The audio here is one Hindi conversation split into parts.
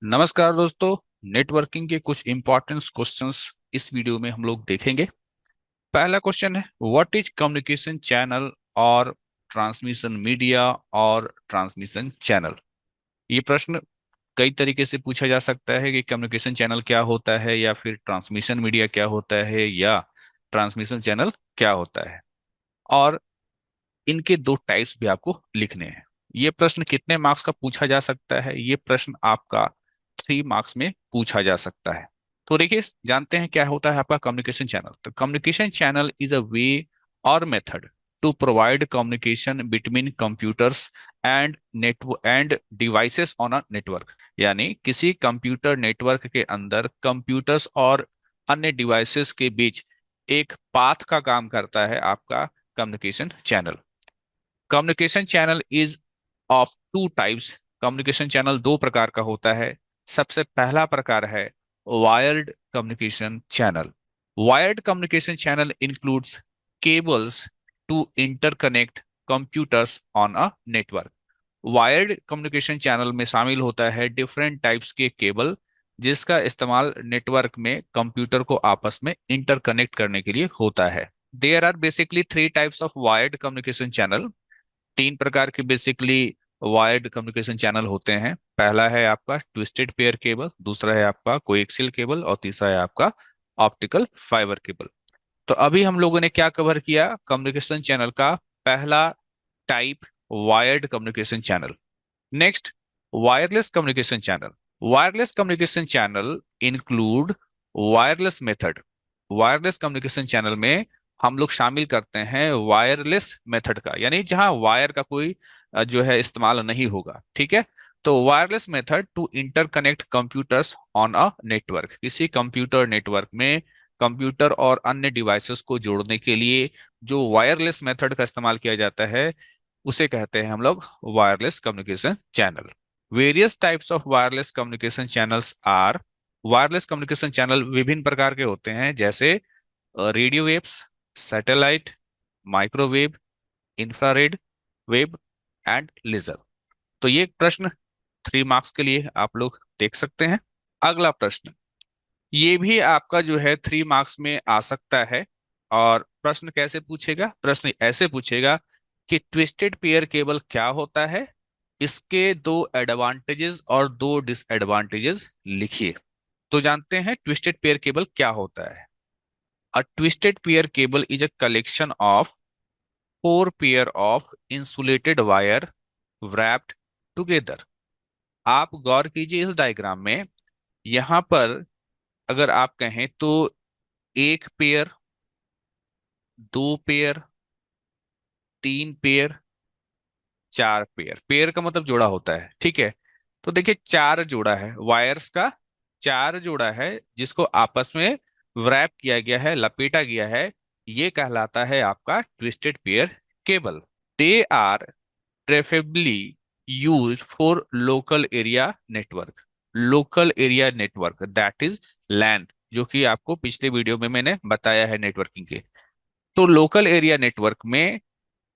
नमस्कार दोस्तों। नेटवर्किंग के कुछ इंपॉर्टेंट क्वेश्चंस इस वीडियो में हम लोग देखेंगे। पहला क्वेश्चन है, व्हाट इज कम्युनिकेशन चैनल और ट्रांसमिशन मीडिया और ट्रांसमिशन चैनल। ये प्रश्न कई तरीके से पूछा जा सकता है कि कम्युनिकेशन चैनल क्या होता है, या फिर ट्रांसमिशन मीडिया क्या होता है, या ट्रांसमिशन चैनल क्या होता है। और इनके दो टाइप्स भी आपको लिखने हैं। ये प्रश्न कितने मार्क्स का पूछा जा सकता है? ये प्रश्न आपका 3 मार्क्स में पूछा जा सकता है। तो देखिए, जानते हैं क्या होता है आपका कम्युनिकेशन चैनल। तो communication channel is a way और method to provide communication between computers and network and devices on a network. यानी किसी कंप्यूटर नेटवर्क के अंदर कंप्यूटर्स और अन्य डिवाइसेस के बीच एक पाथ का काम करता है आपका communication channel. Communication channel is of two types. Communication channel दो प्रकार का होता है। सबसे पहला प्रकार है wired communication channel. Wired communication channel includes cables to interconnect computers on a network. Wired communication channel में शामिल होता है डिफरेंट टाइप्स के केबल, जिसका इस्तेमाल नेटवर्क में कंप्यूटर को आपस में इंटरकनेक्ट करने के लिए होता है। There are basically 3 types of wired communication channel. 3 प्रकार के बेसिकली वायर्ड कम्युनिकेशन चैनल होते हैं। पहला है आपका ट्विस्टेड पेयर केबल, दूसरा है आपका कोएक्सियल केबल, और तीसरा है आपका ऑप्टिकल फाइबर केबल। तो अभी हम लोगों ने क्या कवर किया? कम्युनिकेशन चैनल का पहला type, wired communication channel. Next, wireless communication channel. Wireless communication channel include wireless method. Wireless communication channel में हम लोग शामिल करते हैं वायरलेस मेथड का, यानी जहां वायर का कोई जो है इस्तेमाल नहीं होगा। ठीक है। तो wireless method to interconnect computers on a network. किसी कंप्यूटर नेटवर्क में कंप्यूटर और अन्य डिवाइसेस को जोड़ने के लिए जो वायरलेस मेथड का इस्तेमाल किया जाता है, उसे कहते हैं हम लोग wireless communication channel. Various types of wireless communication channels are. Wireless communication channel विभिन्न प्रकार के होते हैं, जैसे radio waves, satellite, microwave, infrared wave and laser. तो ये प्रश्न 3 मार्क्स के लिए आप लोग देख सकते हैं। अगला प्रश्न, ये भी आपका जो है 3 मार्क्स में आ सकता है। और प्रश्न कैसे पूछेगा? प्रश्न ऐसे पूछेगा कि ट्विस्टेड पेयर केबल क्या होता है, इसके दो एडवांटेजेस और दो डिसएडवांटेजेस लिखिए। तो जानते हैं ट्विस्टेड पेयर केबल क्या होता है। A twisted pair cable is a collection of 4 pair of insulated wire wrapped together. आप गौर कीजिए इस डायग्राम में। यहां पर अगर आप कहें तो 1 pair, 2 pair, 3 pair, 4 pair. Pair का मतलब जोड़ा होता है। ठीक है। तो देखिए, 4 जोड़ा है वायर्स का, 4 जोड़ा है जिसको आपस में व्रैप किया गया है, लपेटा गया है। ये कहलाता है आपका twisted pair cable. They are preferably used for local area network. Local area network, that is LAN, जो कि आपको पिछले वीडियो में मैंने बताया है नेटवर्किंग के। तो लोकल एरिया नेटवर्क में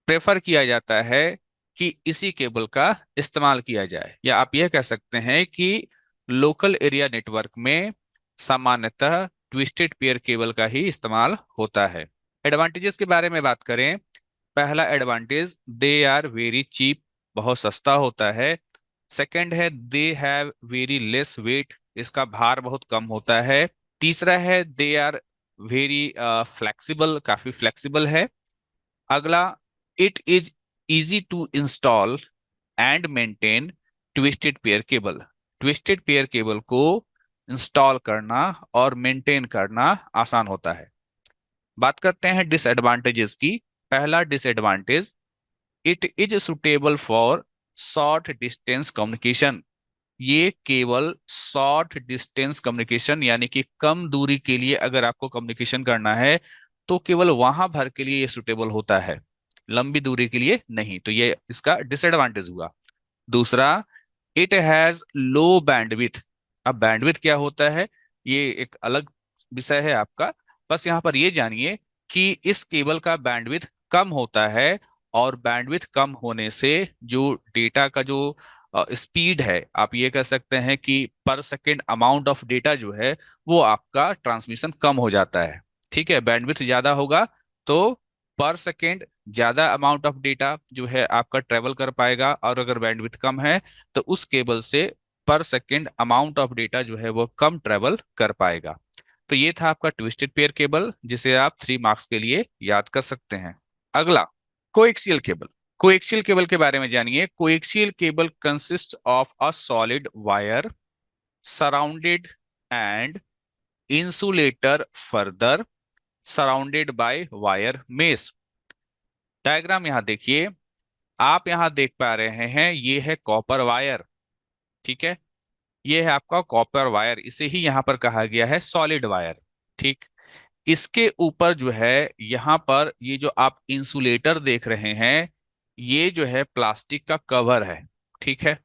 प्रेफर किया जाता है कि इसी केबल का इस्तेमाल किया जाए, या आप यह कह सकते हैं कि लोकल एरिया नेटवर्क में सामान्यतः ट्विस्टेड पेयर केबल का ही इस्तेमाल होता है। एडवांटेजेस के बारे में बात करें। पहला advantage, they are very cheap, बहुत सस्ता होता है। सेकंड है, they have very less weight, इसका भार बहुत कम होता है। तीसरा है, दे आर वेरी फ्लेक्सिबल, काफी फ्लेक्सिबल है। अगला, it is easy to install and maintain twisted pair cable. Twisted pair cable को इंस्टॉल करना और मेंटेन करना आसान होता है। बात करते हैं डिसएडवांटेजेस की। पहला disadvantage, it is suitable for short distance communication. ये केवल शॉर्ट डिस्टेंस कम्युनिकेशन, यानी कि कम दूरी के लिए अगर आपको कम्युनिकेशन करना है तो केवल वहां भर के लिए ये सुटेबल होता है, लंबी दूरी के लिए नहीं। तो ये इसका डिसएडवांटेज हुआ। दूसरा, इट हैज लो बैंडविथ। अब बैंडविथ क्या होता है, ये एक अलग विषय है आपका। बस यहाँ पर ये जानिए कि इस केबल का बैंडविथ कम होता है, और बैंडविथ कम होने से जो डेटा का जो स्पीड है, आप ये कह सकते हैं कि पर सेकेंड अमाउंट ऑफ डेटा जो है वो आपका ट्रांसमिशन कम हो जाता है। ठीक है, बैंडविड्थ ज्यादा होगा तो पर सेकेंड ज्यादा अमाउंट ऑफ डेटा जो है आपका ट्रेवल कर पाएगा, और अगर बैंडविड्थ कम है तो उस केबल से पर सेकेंड अमाउंट ऑफ डेटा जो है वो कम ट्रेवल कर पाएगा। तो ये था आपका ट्विस्टेड पेयर केबल, जिसे आप 3 मार्क्स के लिए याद कर सकते हैं। अगला, कोएक्सियल केबल। कोएक्सियल केबल के बारे में जानिए। Coaxial cable consist of a solid wire surrounded and insulator further surrounded by wire mesh. Diagram यहां देखिए, आप यहां देख पा रहे हैं ये है कॉपर वायर। ठीक है, ये है आपका कॉपर वायर, इसे ही यहां पर कहा गया है सॉलिड वायर। ठीक, इसके ऊपर जो है यहाँ पर ये जो आप इंसुलेटर देख रहे हैं, ये जो है प्लास्टिक का कवर है। ठीक है,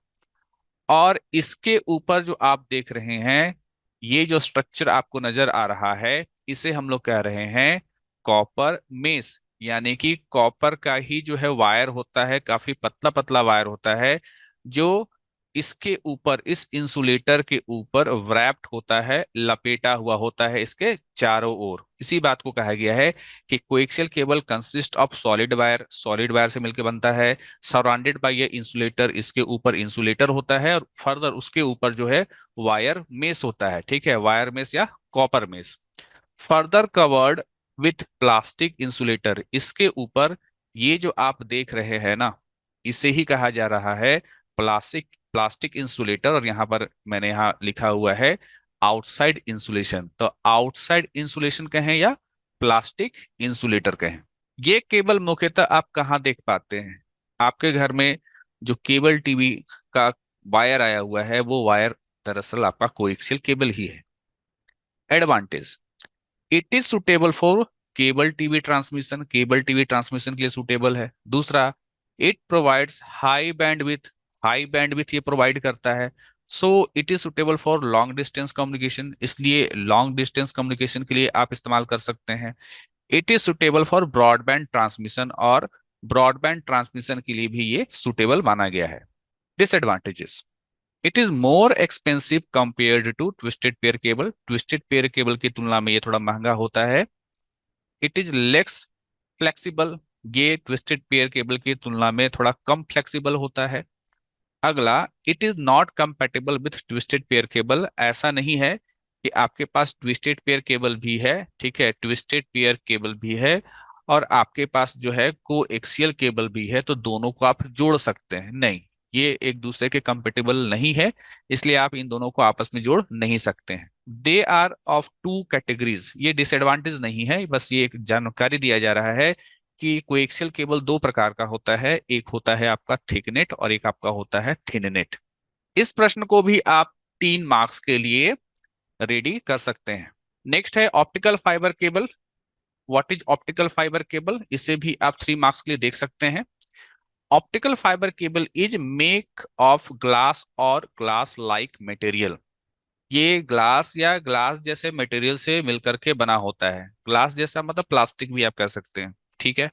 और इसके ऊपर जो आप देख रहे हैं, ये जो स्ट्रक्चर आपको नजर आ रहा है, इसे हम लोग कह रहे हैं कॉपर मेश। यानी कि कॉपर का ही जो है वायर होता है, काफी पतला पतला वायर होता है, जो इसके ऊपर, इस इंसुलेटर के ऊपर व्रैप्ड होता है, लपेटा हुआ होता है इसके चारों ओर। इसी बात को कहा गया है कि coaxial cable consist of solid wire, solid wire से मिलकर बनता है, सराउंडेड बाय ये इंसुलेटर, इसके ऊपर इंसुलेटर होता है, और फर्दर उसके ऊपर जो है वायर मेश होता है। ठीक है, वायर मेश या copper mesh, further covered with plastic insulator. इसके ऊपर ये जो आप देख रहे हैं ना, इसे ही कहा जा रहा है प्लास्टिक प्लास्टिक इंसुलेटर, और यहाँ पर मैंने यहाँ लिखा हुआ है आउटसाइड इंसुलेशन। तो आउटसाइड इंसुलेशन कहें या प्लास्टिक इंसुलेटर कहें। ये केबल मुख्यतः आप कहाँ देख पाते हैं? आपके घर में जो केबल टीवी का वायर आया हुआ है, वो वायर दरअसल आपका कोएक्सियल केबल ही है। Advantage, it is suitable for cable TV transmission, cable TV transmission के लिए सुटेबल है। दूसरा, it provides high bandwidth, high bandwidth ये प्रोवाइड करता है। So it is suitable for long distance communication, इसलिए लॉन्ग डिस्टेंस कम्युनिकेशन के लिए आप इस्तेमाल कर सकते हैं। It is suitable for broadband transmission, और ब्रॉडबैंड ट्रांसमिशन के लिए भी ये सुटेबल माना गया है। Disadvantages, it is more expensive compared to twisted pair cable, twisted pair cable की तुलना में ये थोड़ा महंगा होता है। इट इज लेस फ्लेक्सिबल, ये ट्विस्टेड पेयर केबल की तुलना में थोड़ा कम फ्लेक्सिबल होता है। अगला, it is not compatible with twisted pair cable, ऐसा नहीं है कि आपके पास ट्विस्टेड पेयर केबल भी है, ठीक है, ट्विस्टेड पेयर केबल भी है और आपके पास जो है कोएक्सियल केबल भी है, तो दोनों को आप जोड़ सकते हैं, नहीं, ये एक दूसरे के कंपेटेबल नहीं है, इसलिए आप इन दोनों को आपस में जोड़ नहीं सकते हैं। They are of two categories, ये डिसएडवांटेज नहीं है, बस ये एक जानकारी दिया जा रहा है कि कोएक्सियल केबल 2 प्रकार का होता है, एक होता है आपका थिक नेट और एक आपका होता है थिन नेट। इस प्रश्न को भी आप 3 मार्क्स के लिए रेडी कर सकते हैं। नेक्स्ट है optical fibre cable. What is optical fibre cable, इसे भी आप 3 मार्क्स के लिए देख सकते हैं। Optical fibre cable is make of glass और ग्लास लाइक मटेरियल, ये ग्लास या ग्लास जैसे मटेरियल से मिलकर के बना होता है। ग्लास जैसा मतलब प्लास्टिक भी आप कह सकते हैं। ठीक है,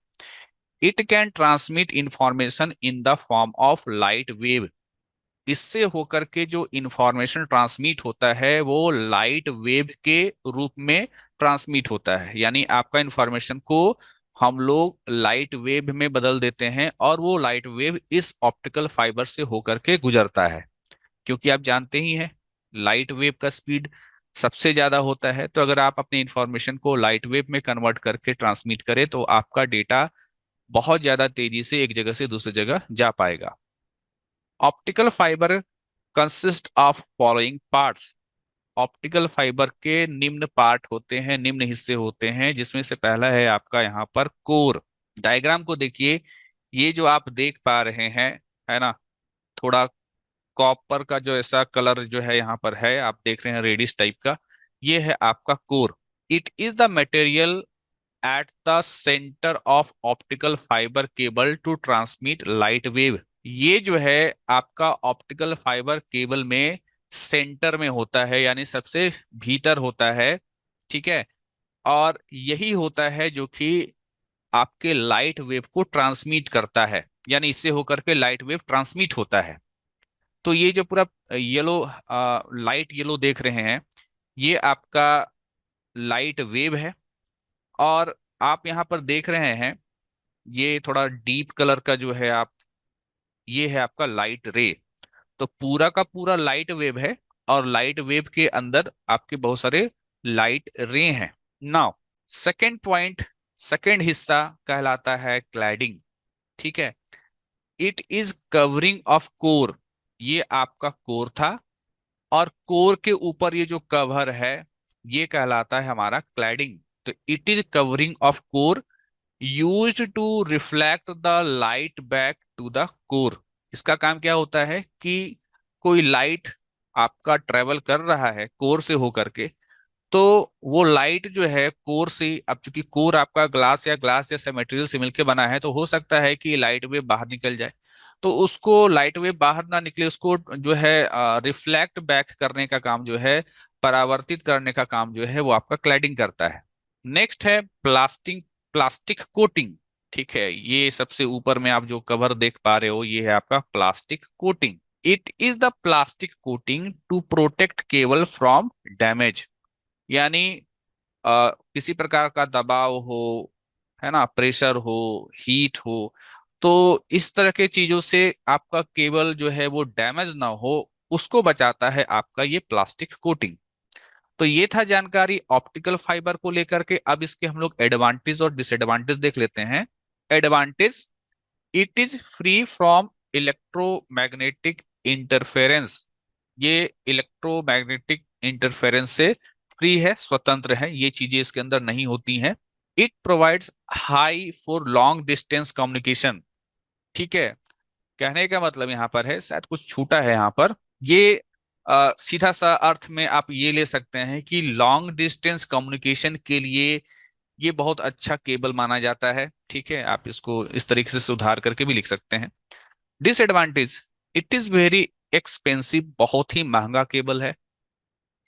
it can transmit information in the form of light wave, इससे होकर के जो इंफॉर्मेशन ट्रांसमिट होता है वो लाइट वेव के रूप में ट्रांसमिट होता है, यानी आपका इंफॉर्मेशन को हम लोग लाइट वेव में बदल देते हैं, और वो लाइट वेव इस ऑप्टिकल फाइबर से होकर के गुजरता है। क्योंकि आप जानते ही हैं लाइट वेव का स्पीड सबसे ज्यादा होता है, तो अगर आप अपनी इंफॉर्मेशन को लाइट वेव में कन्वर्ट करके ट्रांसमिट करें तो आपका डेटा बहुत ज्यादा तेजी से एक जगह से दूसरी जगह जा पाएगा। Optical fibre consist of following parts, optical fibre के निम्न पार्ट होते हैं, निम्न हिस्से होते हैं, जिसमें से पहला है आपका यहाँ पर कोर। डायग्राम को देखिए, ये जो आप देख पा रहे हैं, है ना, थोड़ा कॉपर का जो ऐसा कलर जो है यहाँ पर है, आप देख रहे हैं रेडिश टाइप का, ये है आपका core. It is the material at the centre of optical fibre cable to transmit light wave, ये जो है आपका ऑप्टिकल फाइबर केबल में सेंटर में होता है, यानी सबसे भीतर होता है। ठीक है, और यही होता है जो कि आपके लाइट वेव को ट्रांसमिट करता है, यानी इससे होकर के लाइट वेव ट्रांसमिट होता है। तो ये जो पूरा येलो, लाइट येलो देख रहे हैं, ये आपका लाइट वेव है। और आप यहाँ पर देख रहे हैं, ये थोड़ा डीप कलर का जो है आप, ये है आपका लाइट रे। तो पूरा का पूरा लाइट वेव है, और लाइट वेव के अंदर आपके बहुत सारे लाइट रे हैं। नाउ सेकेंड पॉइंट, सेकेंड हिस्सा कहलाता है क्लैडिंग। ठीक है, it is covering of core. ये आपका कोर था, और कोर के ऊपर ये जो कवर है, ये कहलाता है हमारा क्लैडिंग। तो it is covering of core used to reflect the light back to the core. इसका काम क्या होता है कि कोई लाइट आपका ट्रेवल कर रहा है कोर से होकर के, तो वो लाइट जो है कोर से, अब चूंकि कोर आपका ग्लास या ग्लास जैसे मटेरियल से मिलकर बना है, तो हो सकता है कि लाइट वेव बाहर निकल जाए। तो उसको लाइट वेव बाहर ना निकले, उसको जो है रिफ्लेक्ट बैक करने का काम जो है, परावर्तित करने का काम जो है, वो आपका क्लैडिंग करता है। नेक्स्ट है प्लास्टिक, प्लास्टिक कोटिंग। ठीक है, ये सबसे ऊपर में आप जो कवर देख पा रहे हो, ये है आपका plastic coating. It is the plastic coating to protect cable from damage. यानी किसी प्रकार का दबाव हो, है ना, प्रेशर हो, हीट हो, तो इस तरह के चीजों से आपका केबल जो है वो डैमेज ना हो, उसको बचाता है आपका ये प्लास्टिक कोटिंग। तो ये था जानकारी ऑप्टिकल फाइबर को लेकर के। अब इसके हम लोग एडवांटेज और डिसएडवांटेज देख लेते हैं। Advantage, it is free from electromagnetic interference. ये इलेक्ट्रोमैग्नेटिक इंटरफेरेंस से फ्री है, स्वतंत्र है, ये चीजें इसके अंदर नहीं होती हैं। It provides high for long distance communication. ठीक है, कहने का मतलब यहाँ पर है, शायद कुछ छूटा है यहाँ पर, ये सीधा सा अर्थ में आप ये ले सकते हैं कि लॉन्ग डिस्टेंस कम्युनिकेशन के लिए ये बहुत अच्छा केबल माना जाता है। ठीक है, आप इसको इस तरीके से सुधार करके भी लिख सकते हैं। Disadvantage, it is very expensive, बहुत ही महंगा केबल है।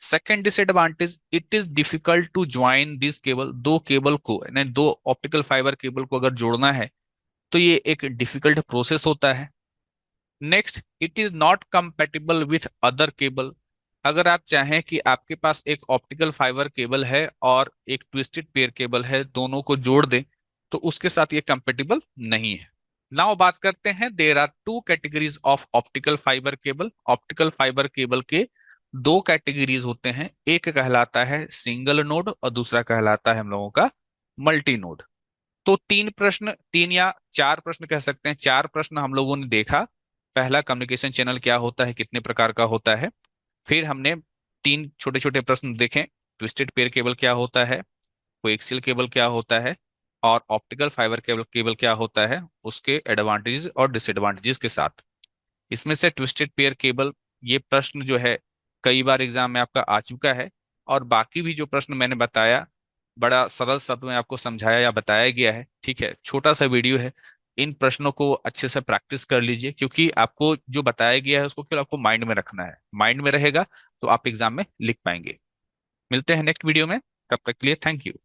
Second disadvantage, it is difficult to join this cable. दो केबल को, यानी दो ऑप्टिकल फाइबर केबल को अगर जोड़ना है, तो ये एक डिफिकल्ट प्रोसेस होता है। Next, it is not compatible with other cable. अगर आप चाहें कि आपके पास एक ऑप्टिकल फाइबर केबल है और एक ट्विस्टेड पेयर केबल है, दोनों को जोड़ दें, तो उसके साथ ये कंपेटिबल नहीं है। नाउ बात करते हैं, there are two categories of optical fibre cable. Optical fibre cable के दो कैटेगरीज होते हैं, एक कहलाता है सिंगल नोड और दूसरा कहलाता है हम लोगों का मल्टी नोड। तो तीन प्रश्न, तीन या चार प्रश्न कह सकते हैं, चार प्रश्न हम लोगों ने देखा। पहला, कम्युनिकेशन चैनल क्या होता है, कितने प्रकार का होता है। फिर हमने तीन छोटे छोटे प्रश्न देखे, ट्विस्टेड पेयर केबल क्या होता है, कोएक्सियल केबल क्या होता है, और ऑप्टिकल फाइबर केबल केबल क्या होता है, उसके एडवांटेजेस और डिसएडवांटेजेस के साथ। इसमें से ट्विस्टेड पेयर केबल, ये प्रश्न जो है कई बार एग्जाम में आपका आ चुका है। और बाकी भी जो प्रश्न मैंने बताया, बड़ा सरल शब्द में आपको समझाया या बताया गया है। ठीक है, छोटा सा वीडियो है। इन प्रश्नों को अच्छे से प्रैक्टिस कर लीजिए, क्योंकि आपको जो बताया गया है उसको केवल आपको माइंड में रखना है। माइंड में रहेगा तो आप एग्जाम में लिख पाएंगे। मिलते हैं नेक्स्ट वीडियो में, तब तक के लिए थैंक यू।